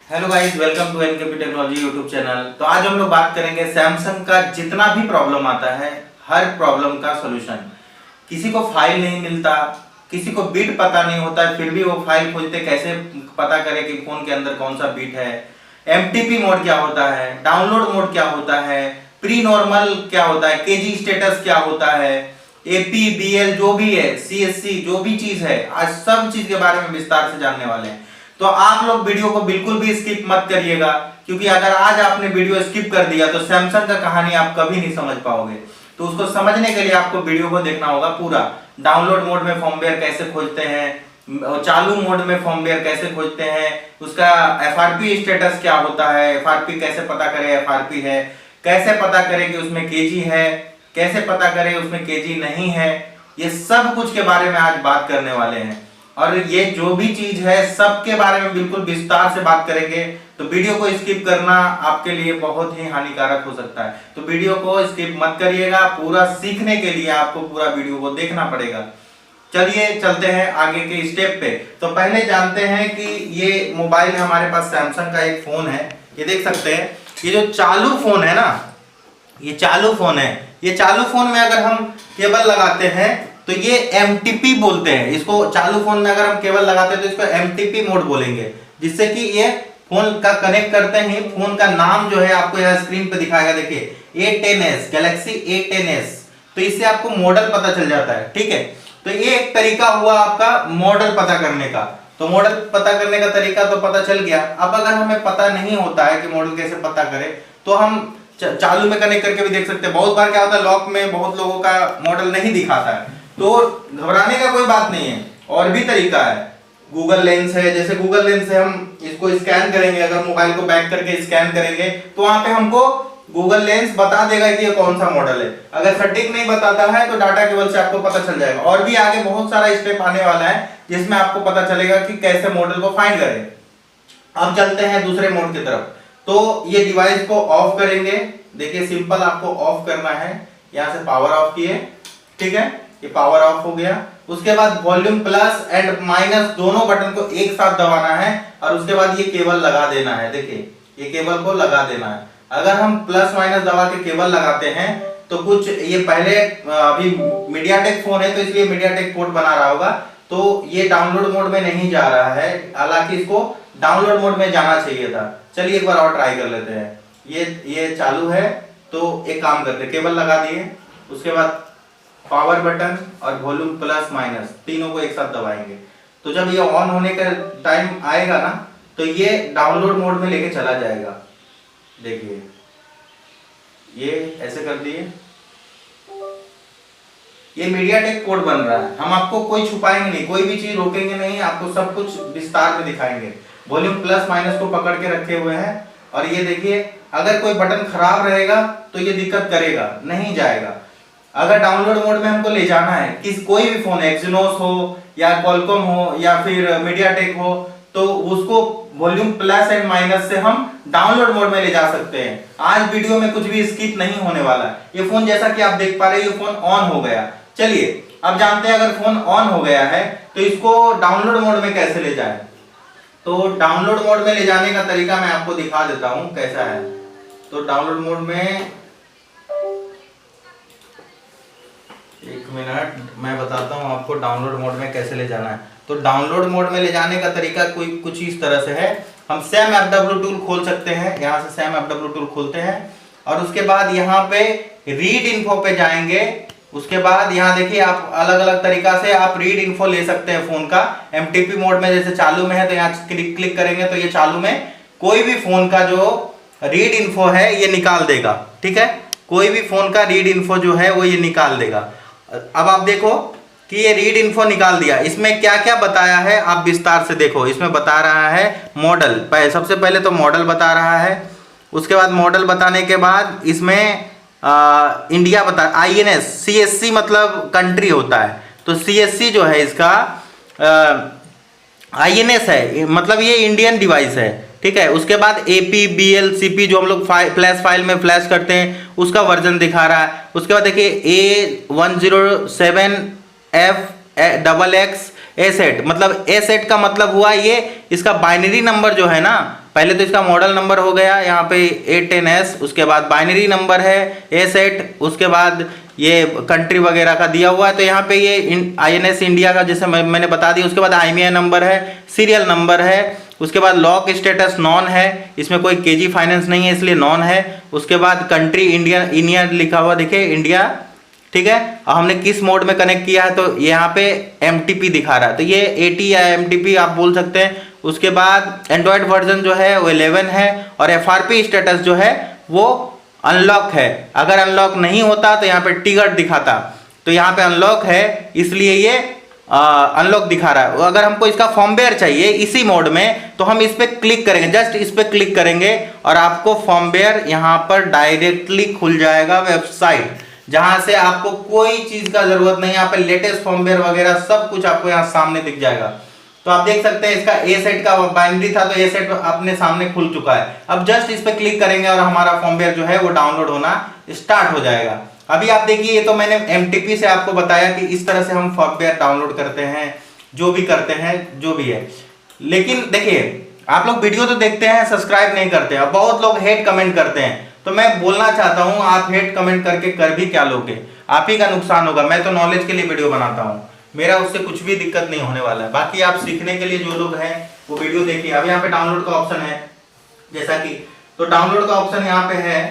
Hello guys, welcome to NKP technology YouTube channel. तो आज हम लोग बात करेंगे सैमसंग का जितना भी प्रॉब्लम आता है, हर प्रॉब्लम का सॉल्यूशन। किसी को फाइल नहीं मिलता, किसी को बिट पता नहीं होता है, फिर भी वो फाइल खोजते, कैसे पता करें कि फोन के अंदर कौन सा बिट है, एमटीपी मोड क्या होता है, डाउनलोड मोड क्या होता है, प्री नॉर्मल क्या होता है, केजी स्टेटस क्या होता है, एपी बीएल जो भी है, सीएससी जो भी चीज है, आज सब चीज के बारे में विस्तार से जानने वाले हैं। तो आप लोग वीडियो को बिल्कुल भी स्किप मत करिएगा, क्योंकि अगर आज आपने वीडियो स्किप कर दिया तो सैमसंग का कहानी आप कभी नहीं समझ पाओगे। तो उसको समझने के लिए आपको वीडियो को देखना होगा पूरा। डाउनलोड मोड में फॉर्मवेयर कैसे खोजते हैं, चालू मोड में फॉर्मवेयर कैसे खोजते हैं, उसका एफआरपी स्टेटस क्या होता है, एफआरपी कैसे पता करें एफआरपी है, कैसे पता करें कि उसमें केजी है, कैसे पता करें उसमें केजी नहीं है, ये सब कुछ के बारे में आज बात करने वाले हैं। और ये जो भी चीज है सबके बारे में बिल्कुल विस्तार से बात करेंगे। तो वीडियो को स्किप करना आपके लिए बहुत ही हानिकारक हो सकता है, तो वीडियो को स्किप मत करिएगा। पूरा सीखने के लिए आपको पूरा वीडियो को देखना पड़ेगा। चलिए चलते हैं आगे के स्टेप पे। तो पहले जानते हैं कि ये मोबाइल है हमारे पास, सैमसंग का एक फोन है, ये देख सकते हैं। ये जो चालू फोन है ना, ये चालू फोन है। ये चालू फोन में अगर हम केबल लगाते हैं तो ये एमटीपी बोलते हैं इसको। चालू फोन में अगर हम केबल लगाते हैं तो इसको एमटीपी मोड बोलेंगे, जिससे कि ये फोन का कनेक्ट करते ही फोन का नाम जो है आपको यहाँ स्क्रीन पे दिखाएगा। देखिए A10s, गैलेक्सी A10s। तो इससे आपको मॉडल पता चल जाता है, ठीक है। तो ये एक तरीका हुआ आपका मॉडल पता करने का। तो मॉडल पता करने का तरीका तो पता चल गया। अब अगर हमें पता नहीं होता है कि मॉडल कैसे पता करें, तो हम चालू में कनेक्ट करके भी देख सकते हैं। बहुत बार क्या होता है, लॉक में बहुत लोगों का मॉडल नहीं दिखाता है, तो घबराने का कोई बात नहीं है। और भी तरीका है, गूगल लेंस है। जैसे गूगल लेंस से हम इसको स्कैन करेंगे, अगर मोबाइल को बैक करके स्कैन करेंगे तो वहां पे हमको गूगल लेंस बता देगा कि ये कौन सा मॉडल है। अगर सटीक नहीं बताता है तो डाटा केबल से आपको पता चल जाएगा। और भी आगे बहुत सारा स्टेप आने वाला है जिसमें आपको पता चलेगा कि कैसे मॉडल को फाइंड करें। अब चलते हैं दूसरे मोड की तरफ। तो ये डिवाइस को ऑफ करेंगे। देखिए सिंपल आपको ऑफ करना है, यहां से पावर ऑफ किए, ठीक है, ये पावर ऑफ हो गया। उसके बाद वॉल्यूम प्लस एंड माइनस दोनों बटन को एक साथ दबाना है और उसके बाद ये केबल लगा देना है। देखिए ये केबल को लगा देना है। अगर हम प्लस माइनस दबा के केबल लगाते हैं तो कुछ ये पहले अभी मीडियाटेक फोन है तो इसलिए मीडियाटेक पोर्ट बना रहा होगा, तो ये डाउनलोड मोड में नहीं जा रहा है, हालांकि इसको डाउनलोड मोड में जाना चाहिए था। चलिए एक बार और ट्राई कर लेते हैं। ये चालू है, तो एक काम करते हैं, केबल लगा दिए, उसके बाद पावर बटन और वॉल्यूम प्लस माइनस तीनों को एक साथ दबाएंगे। तो जब ये ऑन होने का टाइम आएगा ना, तो ये डाउनलोड मोड में लेके चला जाएगा। देखिए ये ऐसे कर दिए, ये मीडियाटेक कोड बन रहा है। हम आपको कोई छुपाएंगे नहीं, कोई भी चीज रोकेंगे नहीं, आपको सब कुछ विस्तार में दिखाएंगे। वॉल्यूम प्लस माइनस को पकड़ के रखे हुए हैं। और ये देखिए अगर कोई बटन खराब रहेगा तो ये दिक्कत करेगा, नहीं जाएगा। अगर डाउनलोड मोड में हमको ले जाना है, कोई भी फोन, एक्सिनोस हो या क्वालकॉम हो या फिर मीडियाटेक हो, तो उसको वॉल्यूम प्लस एंड माइनस से हम डाउनलोड मोड में ले जा सकते हैं। आज वीडियो में कुछ भी स्किप नहीं होने वाला है। ये फोन जैसा कि आप देख पा रहे हैं, ये फोन ऑन हो गया। चलिए अब जानते हैं अगर फोन ऑन हो गया है तो इसको डाउनलोड मोड में कैसे ले जाए। तो डाउनलोड मोड में ले जाने का तरीका मैं आपको दिखा देता हूं कैसा है। तो डाउनलोड मोड में, एक मिनट मैं बताता हूं आपको डाउनलोड मोड में कैसे ले जाना है। तो डाउनलोड मोड में ले जाने का तरीका कोई कुछ इस तरह से है। हम सैम FW टूल खोल सकते हैं, यहाँ से सैम FW टूल खोलते हैं और उसके बाद यहाँ पे रीड इन्फो पे जाएंगे। उसके बाद यहाँ देखिए आप अलग अलग तरीका से आप रीड इन्फो ले सकते हैं फोन का। एमटीपी मोड में जैसे चालू में है तो यहाँ क्लिक करेंगे तो ये चालू में कोई भी फोन का जो रीड इन्फो है ये निकाल देगा, ठीक है। कोई भी फोन का रीड इन्फो जो है वो ये निकाल देगा। अब आप देखो कि ये रीड इन्फो निकाल दिया। इसमें क्या क्या बताया है आप विस्तार से देखो। इसमें बता रहा है मॉडल, सबसे पहले तो मॉडल बता रहा है। उसके बाद मॉडल बताने के बाद इसमें इंडिया बता, INS, CSC मतलब कंट्री होता है, तो CSC जो है इसका INS है, मतलब ये इंडियन डिवाइस है, ठीक है। उसके बाद AP BL CP जो हम लोग फ्लैश फाइल में फ्लैश करते हैं उसका वर्जन दिखा रहा है। उसके बाद देखिए A107FXX A सेट, मतलब A सेट का मतलब हुआ ये इसका बाइनरी नंबर जो है ना पहले तो इसका मॉडल नंबर हो गया यहाँ पे A10S, उसके बाद बाइनरी नंबर है A7, उसके बाद ये कंट्री वगैरह का दिया हुआ है। तो यहाँ पे ये INS इंडिया का जैसे मैंने बता दिया। उसके बाद IMEI नंबर है, सीरियल नंबर है, उसके बाद लॉक स्टेटस नॉन है, इसमें कोई केजी फाइनेंस नहीं है इसलिए नॉन है। उसके बाद कंट्री इंडिया लिखा हुआ देखिए इंडिया, ठीक है। और हमने किस मोड में कनेक्ट किया है तो यहाँ पे MTP दिखा रहा है, तो ये AT या MTP आप बोल सकते हैं। उसके बाद एंड्रॉयड वर्जन जो है वो 11 है और FRP स्टेटस जो है वो अनलॉक है। अगर अनलॉक नहीं होता तो यहाँ पे टिकट दिखाता, तो यहाँ पे अनलॉक है इसलिए ये अनलॉक दिखा रहा है। अगर हमको इसका फॉर्मवेयर चाहिए इसी मोड में तो हम इस पर क्लिक करेंगे, जस्ट इस पर क्लिक करेंगे और आपको फॉर्मवेयर यहाँ पर डायरेक्टली खुल जाएगा वेबसाइट, जहां से आपको कोई चीज का जरूरत नहीं है। यहाँ पे लेटेस्ट फॉर्मवेयर वगैरह सब कुछ आपको यहाँ सामने दिख जाएगा। तो आप देख सकते हैं इसका A7 का बाइनरी था तो A7 अपने सामने खुल चुका है। अब जस्ट इस पे क्लिक करेंगे और हमारा फॉर्मवेयर जो है वो डाउनलोड होना स्टार्ट हो जाएगा। अभी आप देखिए ये तो मैंने MTP से आपको बताया कि इस तरह से हम फॉर्मवेयर डाउनलोड करते हैं, जो भी करते हैं जो भी है। लेकिन देखिए आप लोग वीडियो तो देखते हैं, सब्सक्राइब नहीं करते हैं, बहुत लोग हेट कमेंट करते हैं। तो मैं बोलना चाहता हूं आप हेट कमेंट करके कर भी क्या लोगे, आप ही का नुकसान होगा। मैं तो नॉलेज के लिए वीडियो बनाता हूं, मेरा उससे कुछ भी दिक्कत नहीं होने वाला है। बाकी आप सीखने के लिए जो लोग हैं वो वीडियो देखिए। अब यहाँ पे डाउनलोड का ऑप्शन है जैसा कि, तो डाउनलोड का ऑप्शन यहाँ पे है,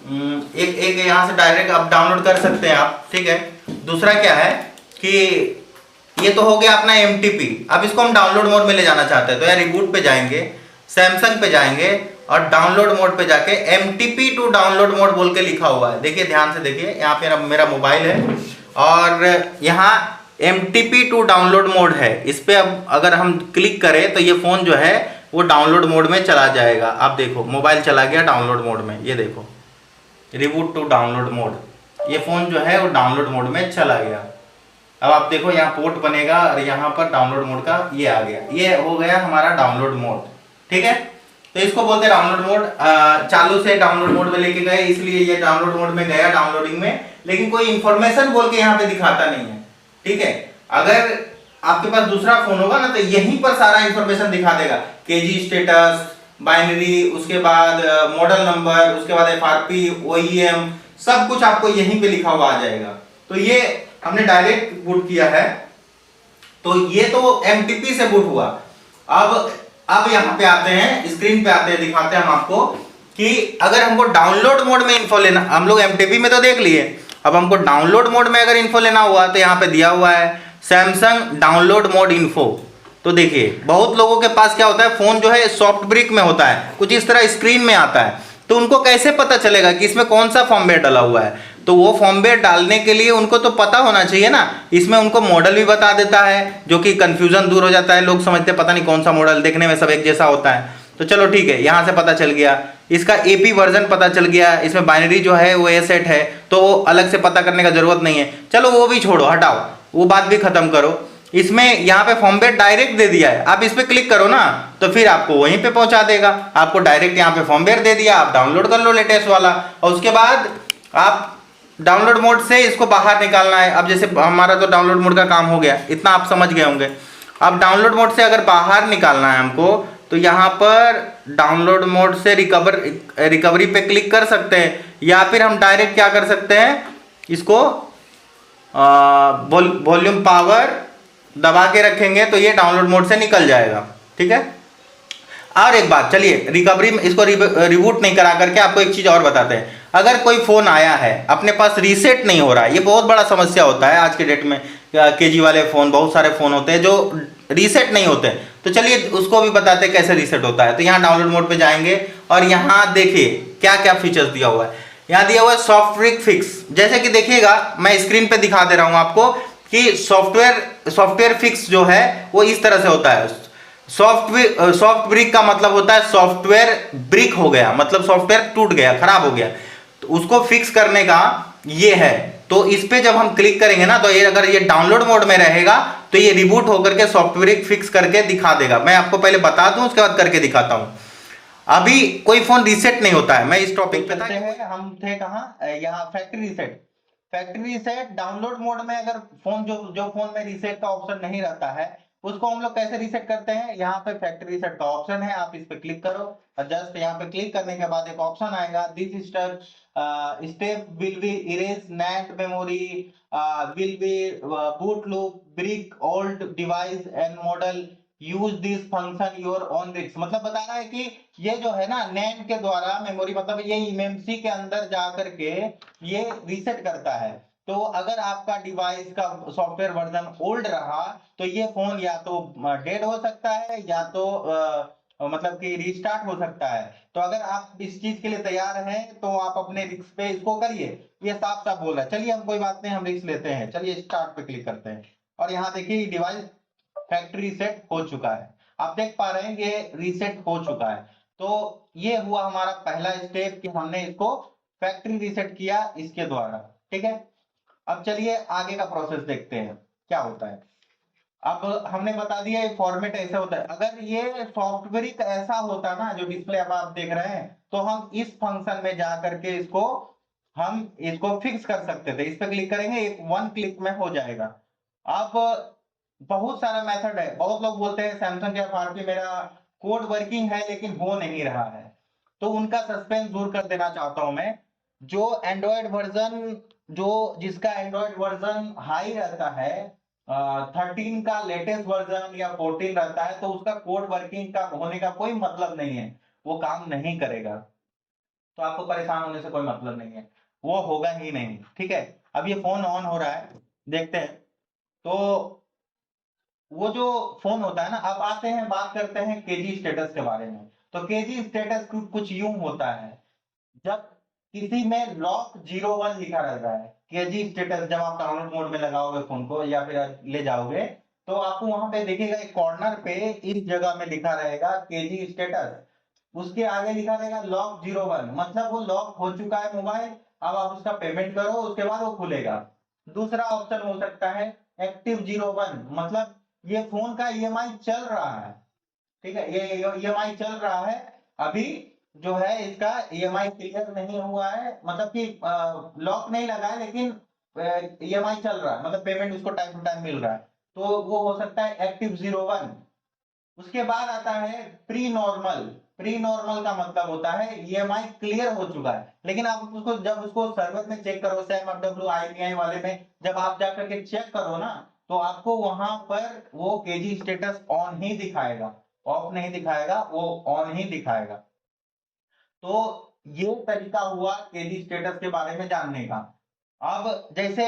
एक यहाँ से डायरेक्ट आप डाउनलोड कर सकते हैं आप, ठीक है। दूसरा क्या है कि ये तो हो गया अपना MTP। अब इसको हम डाउनलोड मोड में ले जाना चाहते हैं तो यार रिबूट पे जाएंगे, सैमसंग पे जाएंगे और डाउनलोड मोड पे जाके MTP टू डाउनलोड मोड बोल के लिखा हुआ है। देखिए ध्यान से देखिए, यहाँ पे मेरा मोबाइल है और यहाँ MTP टू डाउनलोड मोड है। इस पे अब अगर हम क्लिक करें तो ये फोन जो है वो डाउनलोड मोड में चला जाएगा। आप देखो मोबाइल चला गया डाउनलोड मोड में, ये देखो रिबूट टू डाउनलोड मोड, ये फोन जो है वो डाउनलोड मोड में चला गया। अब आप देखो यहाँ पोर्ट बनेगा और यहाँ पर डाउनलोड मोड का ये आ गया, ये हो गया हमारा डाउनलोड मोड, ठीक है। तो इसको बोलते हैं डाउनलोड मोड। चालू से डाउनलोड मोड में लेके गए इसलिए ये डाउनलोड मोड में गया डाउनलोडिंग में, लेकिन कोई इंफॉर्मेशन बोल के यहाँ पे दिखाता नहीं है, ठीक है। अगर आपके पास दूसरा फोन होगा ना तो यहीं पर सारा इंफॉर्मेशन दिखा देगा, केजी स्टेटस, बाइनरी, उसके बाद मॉडल नंबर, उसके बाद FRP, OEM, सब कुछ आपको यहीं पे लिखा हुआ आ जाएगा। तो ये हमने डायरेक्ट बूट किया है, तो ये तो MTP से बूट हुआ। अब यहाँ पे आते हैं, स्क्रीन पे आते हैं, दिखाते हैं हम आपको कि अगर हमको डाउनलोड मोड में इन्फो लेना, हम लोग MTP में तो देख लिए, अब हमको डाउनलोड मोड में अगर इन्फो लेना हुआ तो यहाँ पे दिया हुआ है सैमसंग डाउनलोड मोड इन्फो। तो देखिए बहुत लोगों के पास क्या होता है, फोन जो है सॉफ्ट ब्रिक में होता है, कुछ इस तरह स्क्रीन में आता है, तो उनको कैसे पता चलेगा कि इसमें कौन सा फॉर्मवेयर डाला हुआ है। तो वो फॉर्मवेयर डालने के लिए उनको तो पता होना चाहिए ना, इसमें उनको मॉडल भी बता देता है, जो कि कंफ्यूजन दूर हो जाता है। लोग समझते पता नहीं कौन सा मॉडल, देखने में सब एक जैसा होता है। तो चलो ठीक है, यहाँ से पता चल गया, इसका AP वर्जन पता चल गया, इसमें बाइनरी जो है वो A7 है, तो वो अलग से पता करने का जरूरत नहीं है। चलो वो भी छोड़ो, हटाओ, वो बात भी खत्म करो। इसमें यहाँ पे फॉर्मवेयर डायरेक्ट दे दिया है, आप इस पे क्लिक करो ना तो फिर आपको वहीं पे पहुंचा देगा। आपको डायरेक्ट यहाँ पे फॉर्मवेयर दे दिया, आप डाउनलोड कर लो लेटेस्ट वाला, और उसके बाद आप डाउनलोड मोड से इसको बाहर निकालना है। अब जैसे हमारा तो डाउनलोड मोड का काम हो गया, इतना आप समझ गए होंगे। अब डाउनलोड मोड से अगर बाहर निकालना है हमको तो यहाँ पर डाउनलोड मोड से रिकवरी पे क्लिक कर सकते हैं, या फिर हम डायरेक्ट क्या कर सकते हैं, इसको वॉल्यूम पावर दबा के रखेंगे तो ये डाउनलोड मोड से निकल जाएगा, ठीक है। और एक बात, चलिए रिकवरी में इसको रिबूट नहीं करा करके आपको एक चीज और बताते हैं। अगर कोई फोन आया है अपने पास रीसेट नहीं हो रहा है, ये बहुत बड़ा समस्या होता है आज के डेट में। केजी वाले फोन, बहुत सारे फोन होते हैं जो रीसेट नहीं होते, तो चलिए उसको भी बताते हैं कैसे रीसेट होता है। तो यहाँ डाउनलोड मोड पे जाएंगे और यहाँ देखिए क्या क्या फीचर्स दिया हुआ है। यहाँ दिया हुआ है सॉफ्टवेयर फिक्स, जैसे कि देखिएगा मैं स्क्रीन पे दिखा दे रहा हूँ आपको कि सॉफ्टवेयर फिक्स जो है वो इस तरह से होता है। सॉफ्ट ब्रिक का मतलब होता है सॉफ्टवेयर ब्रिक हो गया, मतलब सॉफ्टवेयर टूट गया, खराब हो गया, तो उसको फिक्स करने का ये है। तो इस पे जब हम क्लिक करेंगे ना तो ये अगर ये डाउनलोड मोड में रहेगा तो ये रिबूट होकर के सॉफ्टवेयर फिक्स करके दिखा देगा। मैं आपको पहले बता दूं उसके बाद करके दिखाता हूं। अभी कोई फोन रीसेट नहीं होता है। मैं इस टॉपिक पे हम थे कहाँ, यहाँ फैक्ट्री रीसेट डाउनलोड मोड में। अगर फोन जो फोन में रीसेट का ऑप्शन नहीं रहता है उसको हम लोग कैसे रीसेट करते हैं, यहाँ पे फैक्ट्री रीसेट का ऑप्शन है, आप इस पे क्लिक करो और जस्ट यहाँ पे क्लिक करने के बाद एक ऑप्शन आएगा, this step will be erase net memory, will be boot loop brick old device and model, use this function your on risk. मतलब बता रहा है कि ये जो है ना नैंड के द्वारा मेमोरी, मतलब ये इमेमसी के अंदर जा करके ये रीसेट करता है। तो अगर आपका डिवाइस का सॉफ्टवेयर वर्जन ओल्ड रहा तो ये फोन या तो डेड हो सकता है या तो मतलब कि रीस्टार्ट हो सकता है। तो अगर आप इस चीज के लिए तैयार हैं तो आप अपने रिस्क पे इसको करिए, ये साफ साफ बोल रहा है। चलिए हम कोई बात नहीं, हम रिस्क लेते हैं, चलिए स्टार्ट पे क्लिक करते हैं और यहाँ देखिए डिवाइस फैक्ट्री रीसेट हो चुका है। आप देख पा रहे हैं ये रीसेट हो चुका है। तो ये हुआ हमारा पहला स्टेप कि हमने इसको फैक्ट्री रीसेट किया इसके द्वारा। ठीक है, अब चलिए आगे का प्रोसेस देखते हैं क्या होता है। अब हमने बता दिया ये फॉर्मेट ऐसे होता है। अगर ये सॉफ्टवेयर ऐसा होता ना जो डिस्प्ले अब आप देख रहे हैं, तो हम इस फंक्शन में जा करके हम इसको फिक्स कर सकते थे। इस पे क्लिक करेंगे, एक वन क्लिक में हो जाएगा। अब बहुत सारा मेथड है, बहुत लोग बोलते हैं सैमसंग के एफआरपी मेरा कोड वर्किंग है लेकिन हो नहीं रहा है, तो उनका सस्पेंस दूर कर देना चाहता हूं मैं। जो एंड्रॉयड वर्जन जो जिसका एंड्रॉयड वर्जन हाई रहता है, 13 का लेटेस्ट वर्जन या 14 रहता है, तो उसका कोड वर्किंग का होने का कोई मतलब नहीं है, वो काम नहीं करेगा। तो आपको परेशान होने से कोई मतलब नहीं है, वो होगा ही नहीं। ठीक है, अब ये फोन ऑन हो रहा है, देखते हैं। तो वो जो फोन होता है ना, अब आते हैं बात करते हैं केजी स्टेटस के बारे में। तो केजी स्टेटस कुछ यूं होता है, जब किसी में लॉक 01 लिखा रहता है, केजी स्टेटस, जब आप डाउनलोड मोड में लगाओगे फोन को या फिर ले जाओगे, तो आपको वहां पे देखिएगा एक कॉर्नर पे इस जगह में लिखा रहेगा केजी स्टेटस, उसके आगे लिखा रहेगा लॉक 01, मतलब वो लॉक हो चुका है मोबाइल। अब आप उसका पेमेंट करो, उसके बाद वो खुलेगा। दूसरा ऑप्शन हो सकता है एक्टिव 01, मतलब ये फोन का ईएमआई चल रहा है। ठीक है, ये ईएमआई चल रहा है अभी, जो है इसका ईएमआई क्लियर नहीं हुआ है, मतलब कि लॉक नहीं लगा है लेकिन ईएमआई चल रहा है, मतलब पेमेंट उसको टाइम टू टाइम मिल रहा है, तो वो हो सकता है एक्टिव 01। उसके बाद आता है प्री नॉर्मल। प्री नॉर्मल का मतलब होता है ईएमआई क्लियर हो चुका है, लेकिन आप उसको जब उसको सर्वर में चेक करो, SAMFW IBI वाले में जब आप जाकर के चेक करो ना, तो आपको वहां पर वो केजी स्टेटस ऑन ही दिखाएगा, ऑफ नहीं दिखाएगा, वो ऑन ही दिखाएगा। तो ये तरीका हुआ केजी स्टेटस के बारे में जानने का। अब जैसे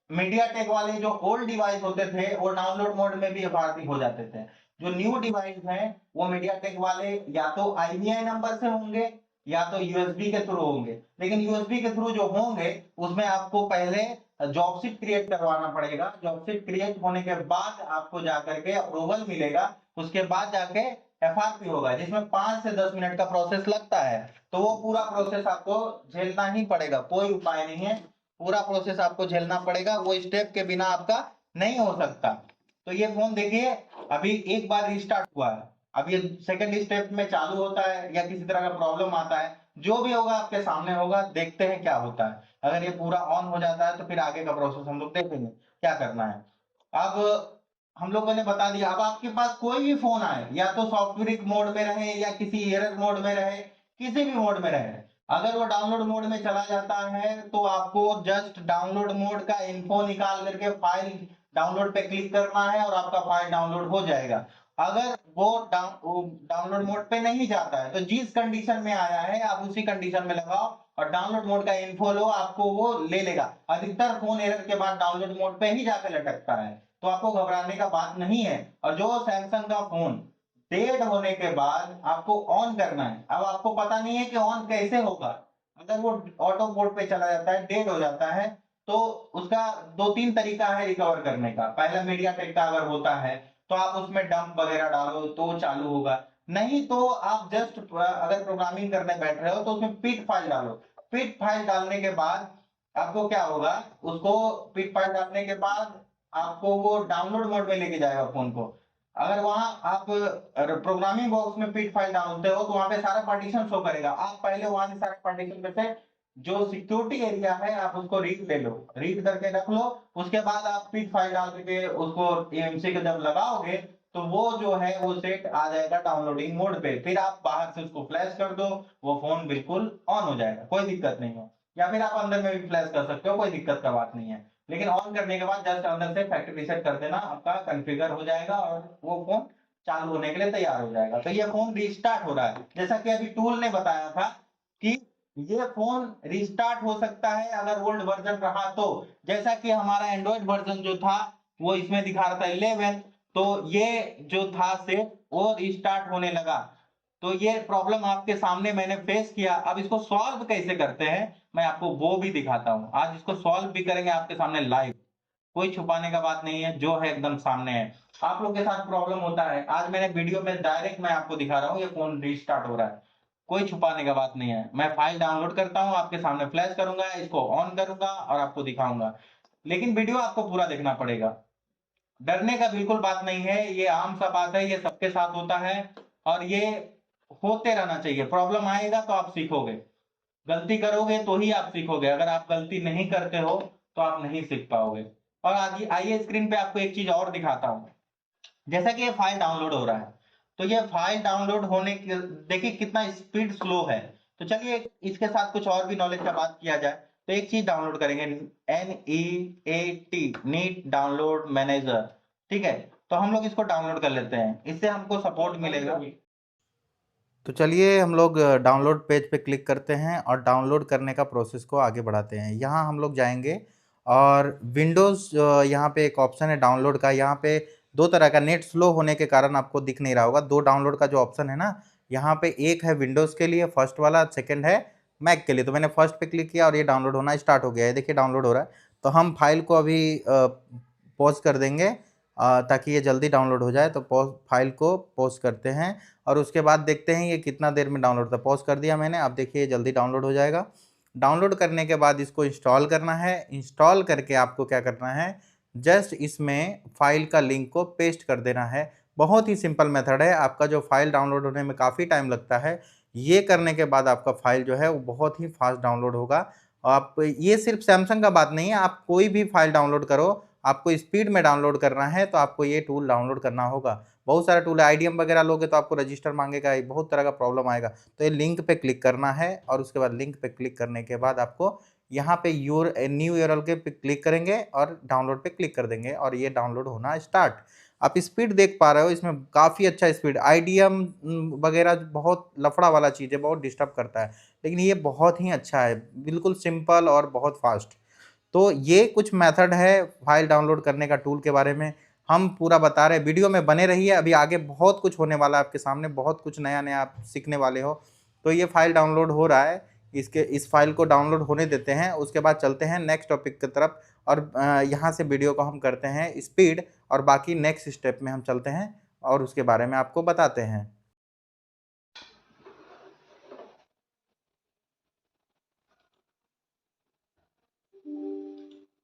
मीडिया टेक वाले जो ओल्ड डिवाइस होते थे वो डाउनलोड मोड में भी एफआरपी हो जाते थे। जो न्यू डिवाइस हैं वो मीडिया टेक वाले या तो आईबीआई नंबर से होंगे या तो यूएसबी के थ्रू होंगे, लेकिन यूएसबी के थ्रू जो होंगे उसमें आपको पहले जॉबशीट क्रिएट करवाना पड़ेगा। जॉबशीट क्रिएट होने के बाद आपको जाकर के अप्रूवल मिलेगा, उसके बाद जाके एफआरपी होगा, जिसमें 5 से 10 मिनट का प्रोसेस लगता है। तो वो पूरा प्रोसेस आपको झेलना ही पड़ेगा, कोई उपाय नहीं है, पूरा प्रोसेस आपको झेलना पड़ेगा, वो स्टेप के बिना आपका नहीं हो सकता। तो ये फोन देखिए अभी एक बार रिस्टार्ट हुआ है, अब ये सेकंड स्टेप में चालू होता है या किसी तरह का प्रॉब्लम आता है, जो भी होगा आपके सामने होगा, देखते हैं क्या होता है। अगर ये पूरा ऑन हो जाता है तो फिर आगे का प्रोसेस हम लोग देखेंगे क्या करना है। अब हम लोगों ने बता दिया, अब आपके पास कोई भी फोन आए, या तो सॉफ्टवेयर मोड में रहे या किसी एरर मोड में रहे, किसी भी मोड में रहे, अगर वो डाउनलोड मोड में चला जाता है तो आपको जस्ट डाउनलोड मोड का इन्फो निकाल करके फाइल डाउनलोड पे क्लिक करना है और आपका फाइल डाउनलोड हो जाएगा। अगर वो डाउनलोड मोड पे नहीं जाता है तो जिस कंडीशन में आया है आप उसी कंडीशन में लगाओ और डाउनलोड मोड का इन्फो लो, आपको वो ले लेगा। अधिकतर फोन एरर के बाद डाउनलोड मोड पे ही जाकर लटकता है, तो आपको घबराने का बात नहीं है। और जो सैमसंग का फोन डेड होने के बाद आपको ऑन करना है, अब आपको पता नहीं है कि ऑन कैसे होगा। अगर वो ऑटो मोड पे चला जाता है, डेड हो जाता है, तो उसका 2-3 तरीका है रिकवर करने का। पहला मीडिया टेक का अगर होता है तो आप उसमें डंप वगैरह डालो तो चालू होगा, नहीं तो आप जस्ट अगर प्रोग्रामिंग करने बैठ रहे हो तो उसमें पिट फाइल डालो। पिट फाइल डालने के बाद आपको क्या होगा, उसको पिट फाइल डालने के बाद आपको वो डाउनलोड मोड में लेके जाएगा फोन को। अगर वहां आप प्रोग्रामिंग बॉक्स में पिट फाइल डालते हो तो वहां पे सारा पार्टीशन शो करेगा, आप पहले वहां से सारे पार्टीशन में से जो सिक्योरिटी एरिया है आप उसको रीड ले लो, रीड करके रख लो। उसके बाद आप पिट फाइल डाल के उसको एएमसी के जब लगाओगे तो वो जो है वो सेट आ जाएगा डाउनलोडिंग मोड पे, फिर आप बाहर से उसको फ्लैश कर दो, वो फोन बिल्कुल ऑन हो जाएगा, कोई दिक्कत नहीं है। या फिर आप अंदर में भी फ्लैश कर सकते हो, कोई दिक्कत का बात नहीं है। लेकिन ऑन करने के बाद जस्ट अंदर से फैक्ट्री रीसेट कर देना, आपका कॉन्फ़िगर हो जाएगा और वो फोन चालू होने के लिए तैयार हो जाएगा। तो ये फोन रिस्टार्ट हो रहा है, जैसा कि अभी टूल ने बताया था कि ये फोन रिस्टार्ट हो सकता है अगर ओल्ड वर्जन रहा तो। जैसा कि हमारा एंड्रॉइड वर्जन जो था वो इसमें दिखा रहा था 11, तो ये जो था सेट वो रिस्टार्ट होने लगा। तो ये प्रॉब्लम आपके सामने मैंने फेस किया। अब इसको सॉल्व कैसे करते हैं मैं आपको वो भी दिखाता हूं। आज इसको सॉल्व भी करेंगे आपके सामने लाइव, कोई छुपाने का बात नहीं है, जो है एकदम सामने है। आप लोग के साथ प्रॉब्लम होता है, आज मैंने वीडियो में डायरेक्ट मैं आपको दिखा रहा हूँ ये फोन रिस्टार्ट हो रहा है, कोई छुपाने का बात नहीं है। मैं फाइल डाउनलोड करता हूँ, आपके सामने फ्लैश करूंगा, इसको ऑन करूंगा और आपको दिखाऊंगा। लेकिन वीडियो आपको पूरा देखना पड़ेगा, डरने का बिल्कुल बात नहीं है, ये आम सा बात है, ये सबके साथ होता है और ये होते रहना चाहिए। प्रॉब्लम आएगा तो आप सीखोगे, गलती करोगे तो ही आप सीखोगे, अगर आप गलती नहीं करते हो तो आप नहीं सीख पाओगे। और आगे आइए स्क्रीन पे आपको एक चीज और दिखाता हूं। जैसा कि ये फाइल डाउनलोड हो रहा है, तो ये फाइल डाउनलोड होने के देखिए कितना स्पीड स्लो है। तो चलिए इसके साथ कुछ और भी नॉलेज का बात किया जाए। तो एक चीज डाउनलोड करेंगे, NEAT, नीट डाउनलोड मैनेजर, ठीक है। तो हम लोग इसको डाउनलोड कर लेते हैं, इससे हमको सपोर्ट मिलेगा। तो चलिए हम लोग डाउनलोड पेज पे क्लिक करते हैं और डाउनलोड करने का प्रोसेस को आगे बढ़ाते हैं। यहाँ हम लोग जाएंगे और विंडोज़ यहाँ पे एक ऑप्शन है डाउनलोड का। यहाँ पे दो तरह का, नेट स्लो होने के कारण आपको दिख नहीं रहा होगा, दो डाउनलोड का जो ऑप्शन है ना, यहाँ पे एक है विंडोज़ के लिए फर्स्ट वाला, सेकंड है मैक के लिए। तो मैंने फर्स्ट पे क्लिक किया और ये डाउनलोड होना स्टार्ट हो गया है, देखिए डाउनलोड हो रहा है। तो हम फाइल को अभी पॉज कर देंगे ताकि ये जल्दी डाउनलोड हो जाए। तो फाइल को पॉज करते हैं और उसके बाद देखते हैं ये कितना देर में डाउनलोड होता है। पॉज कर दिया मैंने, अब देखिए ये जल्दी डाउनलोड हो जाएगा। डाउनलोड करने के बाद इसको इंस्टॉल करना है। इंस्टॉल करके आपको क्या करना है, जस्ट इसमें फाइल का लिंक को पेस्ट कर देना है। बहुत ही सिंपल मेथड है, आपका जो फाइल डाउनलोड होने में काफ़ी टाइम लगता है, ये करने के बाद आपका फाइल जो है वो बहुत ही फास्ट डाउनलोड होगा। आप ये सिर्फ सैमसंग का बात नहीं है, आप कोई भी फाइल डाउनलोड करो, आपको स्पीड में डाउनलोड करना है तो आपको ये टूल डाउनलोड करना होगा। बहुत सारा टूल है, IDM वगैरह लोगे तो आपको रजिस्टर मांगेगा, बहुत तरह का प्रॉब्लम आएगा। तो ये लिंक पे क्लिक करना है और उसके बाद लिंक पे क्लिक करने के बाद आपको यहाँ पे न्यू URL के पे क्लिक करेंगे और डाउनलोड पे क्लिक कर देंगे और ये डाउनलोड होना स्टार्ट। आप स्पीड देख पा रहे हो, इसमें काफ़ी अच्छा स्पीड। IDM वगैरह बहुत लफड़ा वाला चीज़ है, बहुत डिस्टर्ब करता है, लेकिन ये बहुत ही अच्छा है, बिल्कुल सिंपल और बहुत फास्ट। तो ये कुछ मेथड है फाइल डाउनलोड करने का टूल के बारे में हम पूरा बता रहे हैं। वीडियो में बने रहिए, अभी आगे बहुत कुछ होने वाला है आपके सामने, बहुत कुछ नया नया आप सीखने वाले हो। तो ये फाइल डाउनलोड हो रहा है, इस फाइल को डाउनलोड होने देते हैं, उसके बाद चलते हैं नेक्स्ट टॉपिक की तरफ और यहाँ से वीडियो को हम करते हैं स्पीड और बाकी नेक्स्ट स्टेप में हम चलते हैं और उसके बारे में आपको बताते हैं।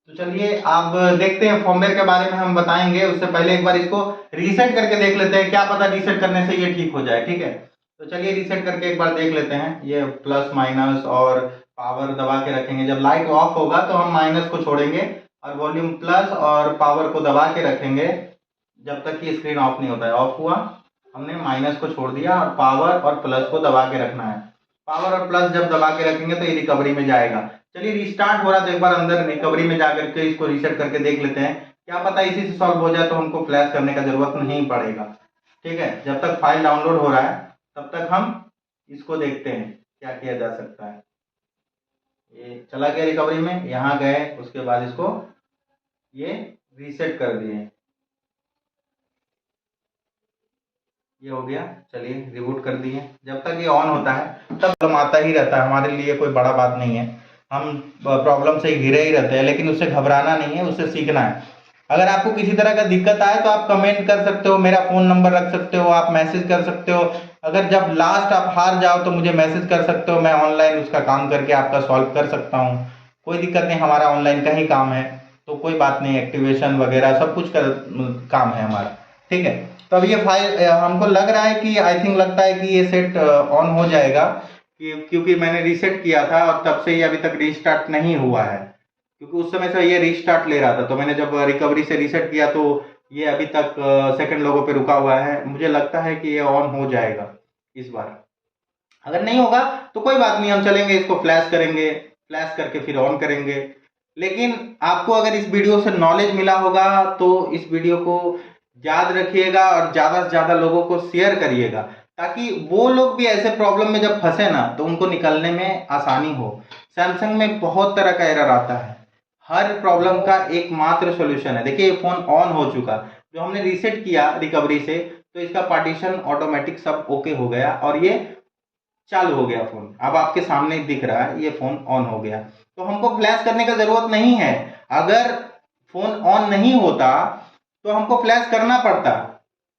तो चलिए आप देखते हैं, फॉर्मवेयर के बारे में हम बताएंगे, उससे पहले एक बार इसको रीसेट करके देख लेते हैं, क्या पता रीसेट करने से ये ठीक हो जाए, ठीक है। तो चलिए रीसेट करके एक बार देख लेते हैं। ये प्लस माइनस और पावर दबा के रखेंगे, जब लाइट ऑफ होगा तो हम माइनस को छोड़ेंगे और वॉल्यूम प्लस और पावर को दबा के रखेंगे जब तक कि स्क्रीन ऑफ नहीं होता है। ऑफ हुआ, हमने माइनस को छोड़ दिया और पावर और प्लस को दबा के रखना है। पावर और प्लस जब दबा के रखेंगे तो ये रिकवरी में जाएगा। चलिए रिस्टार्ट हो रहा है तो एक बार अंदर रिकवरी में जाकर के इसको रीसेट करके देख लेते हैं, क्या पता इसी से सॉल्व हो जाए तो हमको फ्लैश करने का जरूरत नहीं पड़ेगा, ठीक है। जब तक फाइल डाउनलोड हो रहा है तब तक हम इसको देखते हैं क्या किया जा सकता है। ये चला गया रिकवरी में, यहाँ गए, उसके बाद इसको ये रीसेट कर दिए, ये हो गया। चलिए रिबूट कर दिए, जब तक ये ऑन होता है तब प्रॉब्लम आता ही रहता है, हमारे लिए कोई बड़ा बात नहीं है, हम प्रॉब्लम से घिरे ही रहते हैं, लेकिन उससे घबराना नहीं है, उससे सीखना है। अगर आपको किसी तरह का दिक्कत आए तो आप कमेंट कर सकते हो, मेरा फ़ोन नंबर रख सकते हो, आप मैसेज कर सकते हो। अगर जब लास्ट आप हार जाओ तो मुझे मैसेज कर सकते हो, मैं ऑनलाइन उसका काम करके आपका सॉल्व कर सकता हूँ, कोई दिक्कत नहीं, हमारा ऑनलाइन का ही काम है, तो कोई बात नहीं, एक्टिवेशन वगैरह सब कुछ का काम है हमारा, ठीक है। तो अब ये फाइल हमको लग रहा है कि आई थिंक लगता है कि ये सेट ऑन हो जाएगा, क्योंकि मैंने रीसेट किया था और तब से ये अभी तक रीस्टार्ट नहीं हुआ है, क्योंकि उस समय से ये रीस्टार्ट ले रहा था। तो मैंने जब रिकवरी से रीसेट किया तो ये अभी तक सेकंड लोगो पे रुका हुआ है। मुझे लगता है कि ये ऑन हो जाएगा इस बार। अगर नहीं होगा तो कोई बात नहीं, हम चलेंगे, इसको फ्लैश करेंगे, फ्लैश करके फिर ऑन करेंगे। लेकिन आपको अगर इस वीडियो से नॉलेज मिला होगा तो इस वीडियो को याद रखिएगा और ज़्यादा से ज़्यादा लोगों को शेयर करिएगा, ताकि वो लोग भी ऐसे प्रॉब्लम में जब फंसे ना तो उनको निकलने में आसानी हो। सैमसंग में बहुत तरह का एरर आता है, हर प्रॉब्लम का एकमात्र सॉल्यूशन है। देखिए ये फ़ोन ऑन हो चुका, जो हमने रीसेट किया रिकवरी से तो इसका पार्टीशन ऑटोमेटिक सब ओके हो गया और ये चालू हो गया फ़ोन। अब आपके सामने दिख रहा है ये फ़ोन ऑन हो गया। तो हमको फ्लैश करने का ज़रूरत नहीं है। अगर फ़ोन ऑन नहीं होता तो हमको फ्लैश करना पड़ता,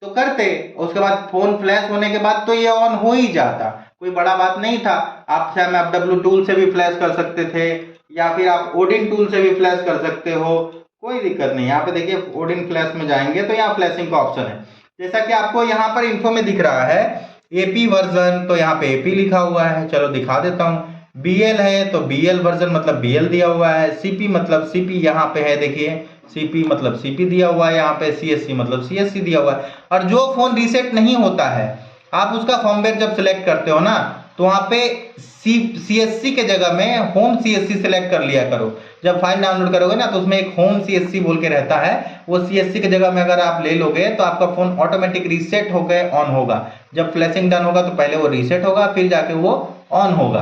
तो करते, उसके बाद फ़ोन फ्लैश होने के बाद तो ये ऑन हो ही जाता, कोई बड़ा बात नहीं था। आप सैम FW टूल से भी फ्लैश कर सकते थे या फिर आप ओडिन टूल से भी फ्लैश कर सकते हो, कोई दिक्कत नहीं। यहाँ पे देखिए ओडिन फ्लैश में जाएंगे तो यहाँ फ्लैशिंग का ऑप्शन है, जैसा कि आपको यहाँ पर इन्फो में दिख रहा है एपी वर्जन, तो यहाँ पे एपी लिखा हुआ है, चलो दिखा देता हूँ। बीएल है तो बीएल वर्जन मतलब बीएल दिया हुआ है, सीपी मतलब सीपी यहाँ पे है, देखिए सीपी मतलब सीपी दिया हुआ है, यहाँ पे सीएससी मतलब सीएससी दिया हुआ है। और जो फोन रीसेट नहीं होता है आप उसका फर्मवेयर जब सिलेक्ट करते हो ना तो वहाँ पे सीएससी के जगह में होम सीएससी सिलेक्ट कर लिया करो। जब फाइल डाउनलोड करोगे ना तो उसमें एक होम सीएससी बोल के रहता है, वो सीएससी की जगह में अगर आप ले लोगे तो आपका फोन ऑटोमेटिक रीसेट होकर ऑन होगा। जब फ्लैशिंग डन होगा तो पहले वो रीसेट होगा फिर जाके वो ऑन होगा।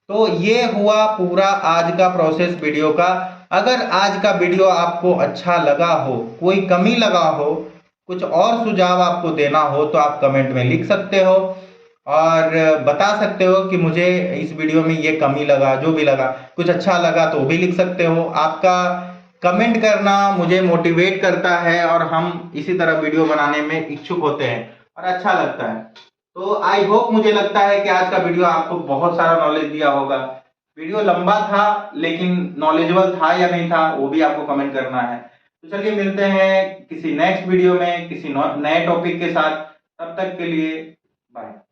तो ये हुआ पूरा आज का प्रोसेस वीडियो का। अगर आज का वीडियो आपको अच्छा लगा हो, कोई कमी लगा हो, कुछ और सुझाव आपको देना हो तो आप कमेंट में लिख सकते हो और बता सकते हो कि मुझे इस वीडियो में ये कमी लगा, जो भी लगा। कुछ अच्छा लगा तो भी लिख सकते हो। आपका कमेंट करना मुझे मोटिवेट करता है और हम इसी तरह वीडियो बनाने में इच्छुक होते हैं और अच्छा लगता है। तो आई होप, मुझे लगता है कि आज का वीडियो आपको बहुत सारा नॉलेज दिया होगा। वीडियो लंबा था लेकिन नॉलेजेबल था या नहीं था वो भी आपको कमेंट करना है। तो चलिए मिलते हैं किसी नेक्स्ट वीडियो में किसी नए टॉपिक के साथ। तब तक के लिए